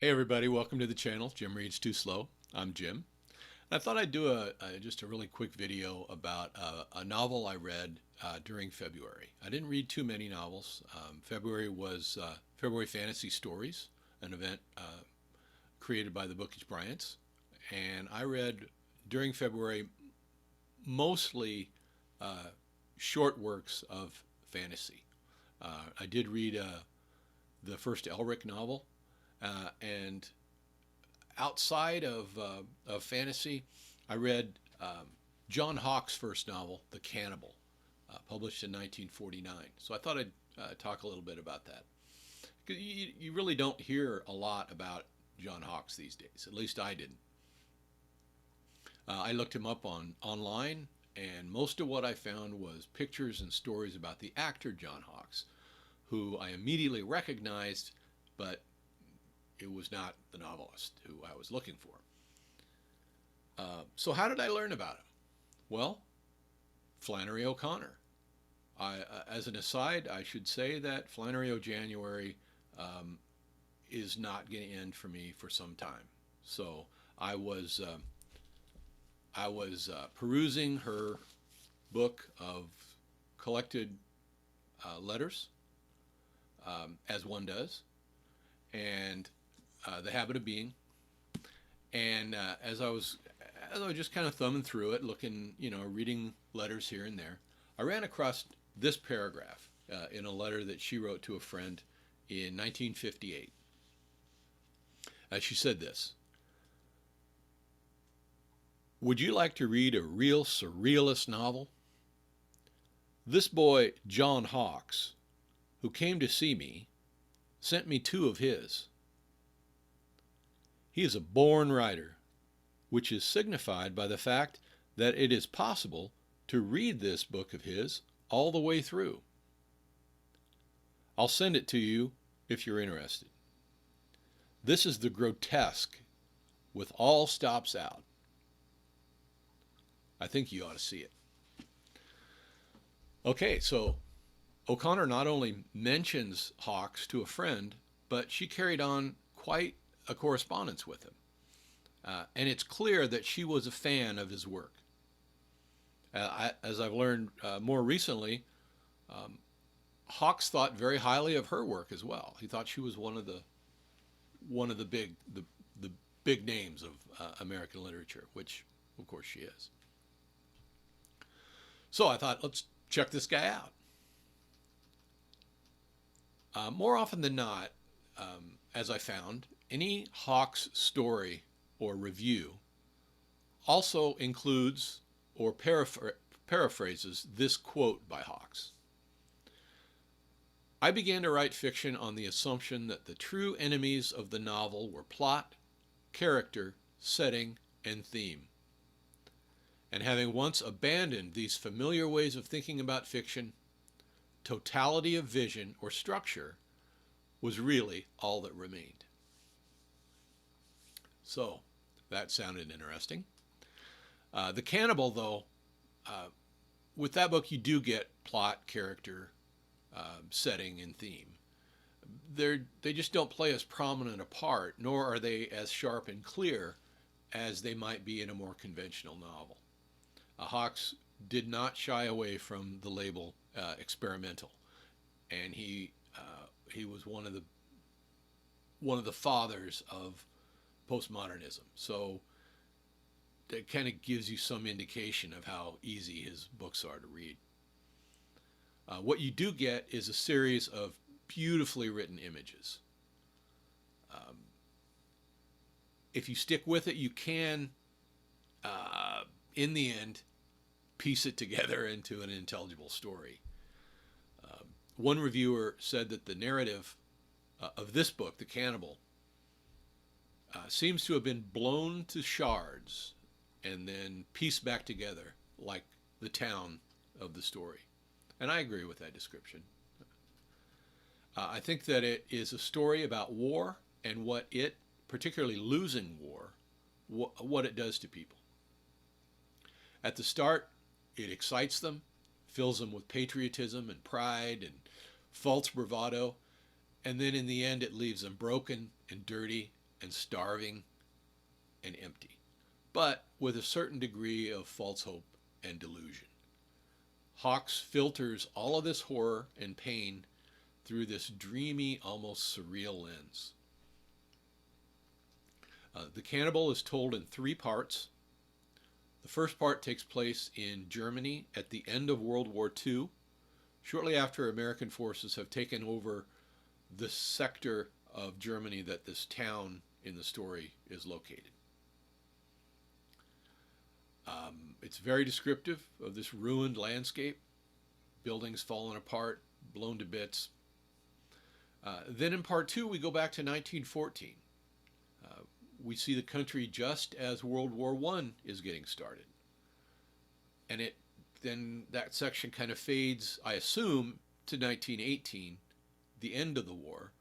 Hey everybody, welcome to the channel. Jim Reads Too Slow. I'm Jim. I thought I'd do just a really quick video about a novel I read during February. I didn't read too many novels. February was February Fantasy Stories, an event created by the Bookish Bryants, and I read during February mostly uh, short works of fantasy. I did read the first Elric novel, and outside of fantasy, I read John Hawke's first novel, The Cannibal, published in 1949. So I thought I'd talk a little bit about that. You really don't hear a lot about John Hawkes these days. At least I didn't. I looked him up online, and most of what I found was pictures and stories about the actor John Hawkes, who I immediately recognized, but it was not the novelist who I was looking for. So how did I learn about him? Well, Flannery O'Connor. As an aside, I should say that Flannery O'January um, is not going to end for me for some time. So I was uh, I was perusing her book of collected letters, as one does, and The Habit of Being. And as I was just kind of thumbing through it, looking, reading letters here and there, I ran across this paragraph in a letter that she wrote to a friend in 1958. She said this: "Would you like to read a real surrealist novel? This boy, John Hawkes, who came to see me, sent me two of his. He is a born writer, which is signified by the fact that it is possible to read this book of his all the way through. I'll send it to you if you're interested. This is the grotesque with all stops out. I think you ought to see it." Okay, so O'Connor not only mentions Hawkes to a friend, but she carried on quite a correspondence with him. And it's clear that she was a fan of his work. As I've learned more recently, um, Hawkes thought very highly of her work as well. He thought she was one of the the big names of American literature, which of course she is. So I thought, let's check this guy out. More often than not, as I found, any Hawkes story or review also includes or paraphrases this quote by Hawkes: "I began to write fiction on the assumption that the true enemies of the novel were plot, character, setting, and theme. And having once abandoned these familiar ways of thinking about fiction, totality of vision or structure was really all that remained." So that sounded interesting. The Cannibal, though, uh, with that book, you do get plot, character, setting, and theme. They just don't play as prominent a part, nor are they as sharp and clear as they might be in a more conventional novel. Hawkes did not shy away from the label experimental, and he was one of the fathers of postmodernism. So that kind of gives you some indication of how easy his books are to read. What you do get is a series of beautifully written images. Um, if you stick with it, you can, in the end, piece it together into an intelligible story. One reviewer said that the narrative of this book, The Cannibal, seems to have been blown to shards and then pieced back together like the town of the story. And I agree with that description. I think that it is a story about war and what it, particularly losing war, what it does to people. At the start, it excites them, fills them with patriotism and pride and false bravado, and then in the end, it leaves them broken and dirty and starving and empty, but with a certain degree of false hope and delusion. Hawks filters all of this horror and pain through this dreamy, almost surreal lens. The Cannibal is told in three parts. The first part takes place in Germany at the end of World War II, shortly after American forces have taken over the sector of Germany that this town in the story is located. It's very descriptive of this ruined landscape, buildings falling apart, blown to bits. Then in part two, we go back to 1914. We see the country just as World War I is getting started. And then that section kind of fades, I assume, to 1918, the end of the war,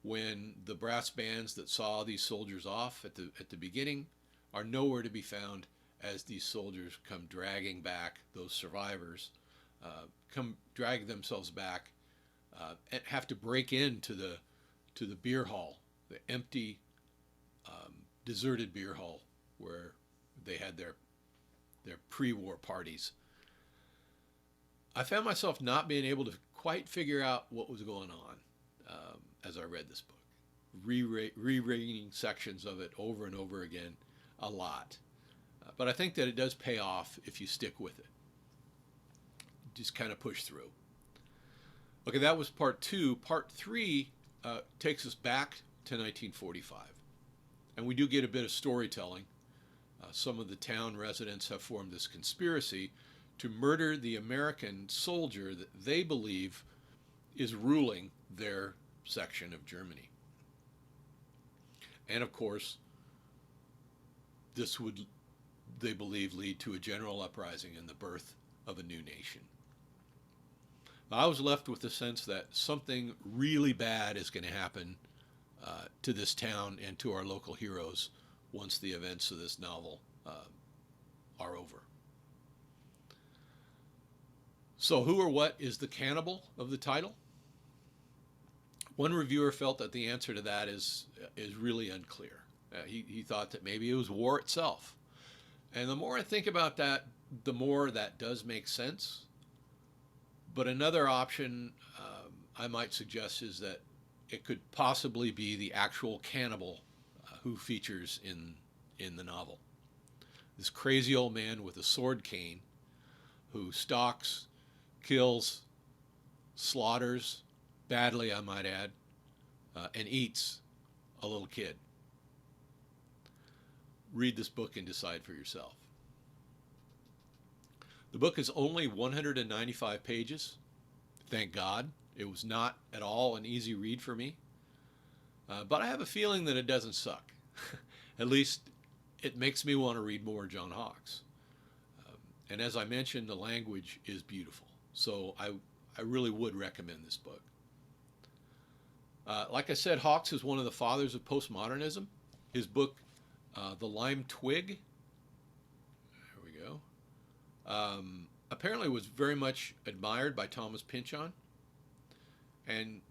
when the brass bands that saw these soldiers off at the beginning are nowhere to be found as these soldiers come dragging back, those survivors, come drag themselves back and have to break into the beer hall, the empty, deserted beer hall where they had their pre-war parties. I found myself not being able to quite figure out what was going on as I read this book, rereading sections of it over and over again a lot. But I think that it does pay off if you stick with it. Just kind of push through. Okay, that was part two. Part three takes us back to 1945. And we do get a bit of storytelling. Some of the town residents have formed this conspiracy to murder the American soldier that they believe is ruling their section of Germany. And of course, this would, they believe, lead to a general uprising and the birth of a new nation. I was left with the sense that something really bad is going to happen to this town and to our local heroes once the events of this novel are over. So who or what is the cannibal of the title? One reviewer felt that the answer to that is really unclear. He thought that maybe it was war itself. And the more I think about that, the more that does make sense. But another option I might suggest is that it could possibly be the actual cannibal who features in the novel. This crazy old man with a sword cane who stalks, kills, slaughters, badly I might add, and eats a little kid. Read this book and decide for yourself. The book is only 195 pages. Thank God. It was not at all an easy read for me. But I have a feeling that it doesn't suck. At least it makes me want to read more John Hawkes. And as I mentioned, the language is beautiful. So I really would recommend this book. Like I said, Hawkes is one of the fathers of postmodernism. His book, The Lime Twig, there we go, apparently was very much admired by Thomas Pynchon. And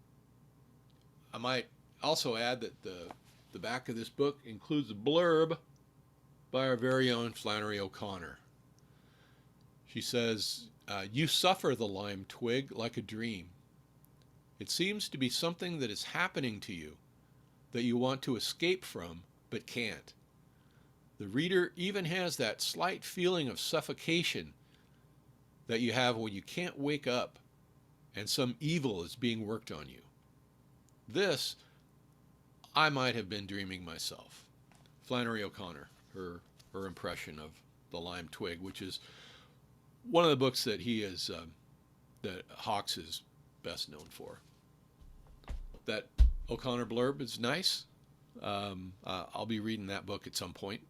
I might also add that the back of this book includes a blurb by our very own Flannery O'Connor. She says, you suffer the lime twig like a dream. It seems to be something that is happening to you that you want to escape from but can't. The reader even has that slight feeling of suffocation that you have when you can't wake up and some evil is being worked on you. This, I might have been dreaming myself. Flannery O'Connor, her impression of The Lime Twig, which is one of the books that that Hawkes is best known for. That O'Connor blurb is nice. I'll be reading that book at some point.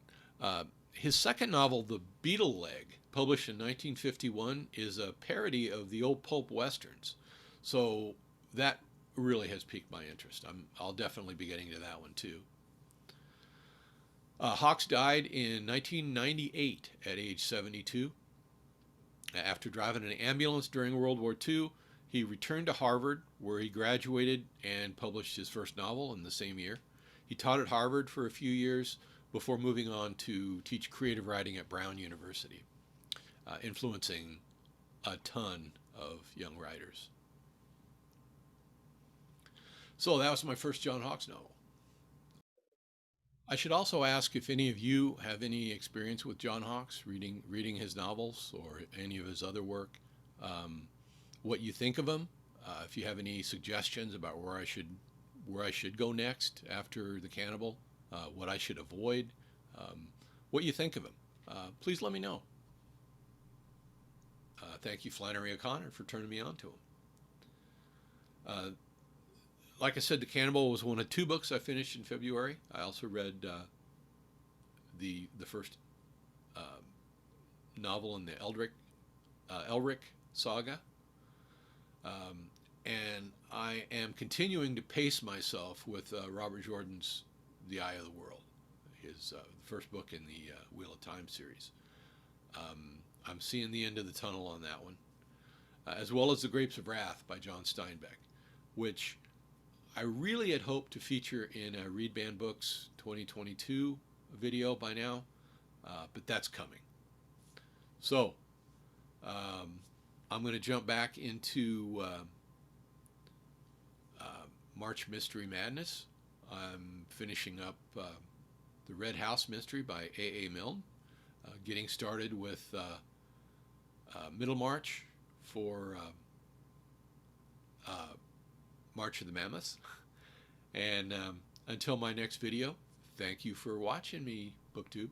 His second novel, The Beetle Leg, published in 1951, is a parody of the old pulp westerns. So that really has piqued my interest. I'll definitely be getting to that one too. Hawkes died in 1998 at age 72. After driving an ambulance during World War II, he returned to Harvard, where he graduated and published his first novel in the same year. He taught at Harvard for a few years before moving on to teach creative writing at Brown University, influencing a ton of young writers. So that was my first John Hawkes novel. I should also ask if any of you have any experience with John Hawkes, reading his novels or any of his other work. Um, what you think of him? If you have any suggestions about where I should go next after the Cannibal, what I should avoid, what you think of him. Please let me know. Thank you, Flannery O'Connor, for turning me on to him. Uh, like I said, The Cannibal was one of two books I finished in February. I also read the first novel in the Elric saga, and I am continuing to pace myself with Robert Jordan's The Eye of the World, his first book in the Wheel of Time series. I'm seeing the end of the tunnel on that one, as well as The Grapes of Wrath by John Steinbeck, which I really had hoped to feature in a Read Band Books 2022 video by now, but that's coming. So I'm going to jump back into March Mystery Madness. I'm finishing up The Red House Mystery by A.A. Milne, getting started with Middlemarch for March of the Mammoth. And until my next video, thank you for watching me, BookTube.